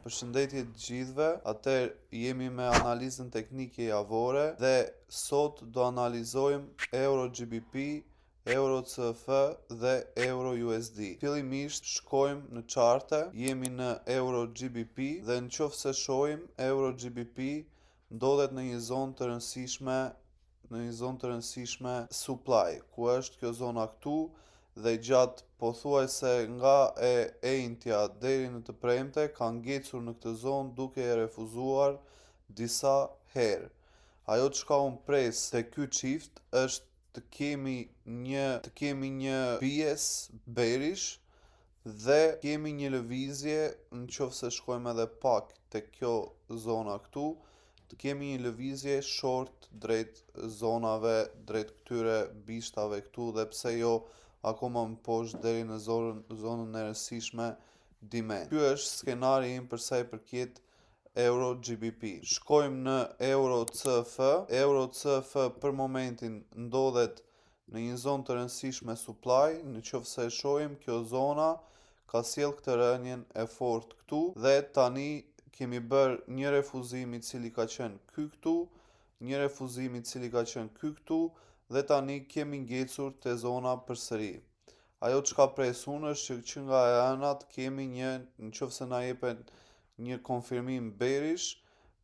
Përshëndetje të gjithëve, atëherë jemi me analizën teknike javore dhe sot do analizojmë Euro GBP, Euro CF dhe Euro USD. Fillimisht shkojmë në charte, jemi në Euro GBP dhe në qoftë se shohim Euro GBP ndodhet në një zonë të rëndësishme supply, ku është kjo zona këtu dhe gjatë pothuajse nga e njëjtja deri në të premte ka ngecur në këtë zonë duke e refuzuar disa herë. Ajo çka unë pres te ky çift është të kemi një bies bearish dhe kemi një lëvizje, nëse shkojmë edhe pak te kjo zona këtu, të kemi një lëvizje short drejt zonave, drejt këtyre bishtave këtu dhe pse jo akoma më poshtë deri në zonën e rëndësishme demand. Ky është skenari im për sa i përket Euro GBP. Shkojmë në Euro CF. Euro CF për momentin ndodhet në një zonë të rëndësishme supply, nëse e shohim kjo zona ka sjell këtë rënien e fortë këtu dhe tani kemi bërë një refuzim i cili ka qenë ky këtu, një refuzim i cili ka qenë ky këtu dhe tani kemi ngecur te zona përsëri. Ajo çka pres unë është që nga e anët kemi nëse na jepen një konfirmim bearish,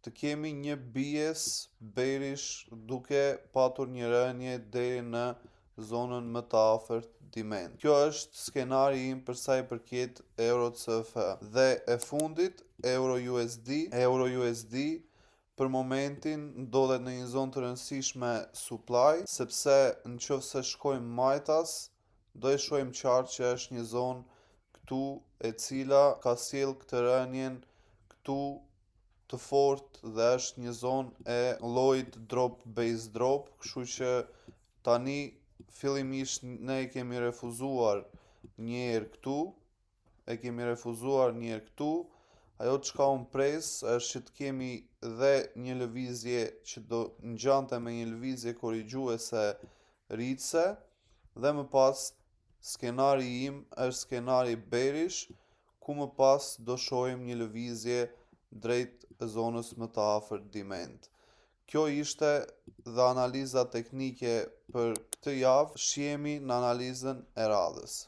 të kemi një bies bearish duke patur një rënje deri në zonën më të afërt demand. Kjo është skenari im për sa i përket Euro CF. Dhe e fundit, Euro USD. Euro USD për momentin ndodhet në një zonë të rëndësishme supply, sepse nëse shkojmë majtas, do e shohim qartë që është një zonë këtu e cila ka sjell këtë rënien këtu të fortë dhe është një zonë e llojit drop base drop, kështu që tani fillimisht ne e kemi refuzuar një herë këtu, ajo çka unë pres është që të kemi dhe një lëvizje që do ngjante me një lëvizje korrigjuese rritëse dhe më pas skenari im është skenari bearish, ku më pas do shohim një lëvizje drejt zonës më të afërt demand. Kjo ishte dhe analiza teknike për këtë javë. Shihemi në analizën e radhës.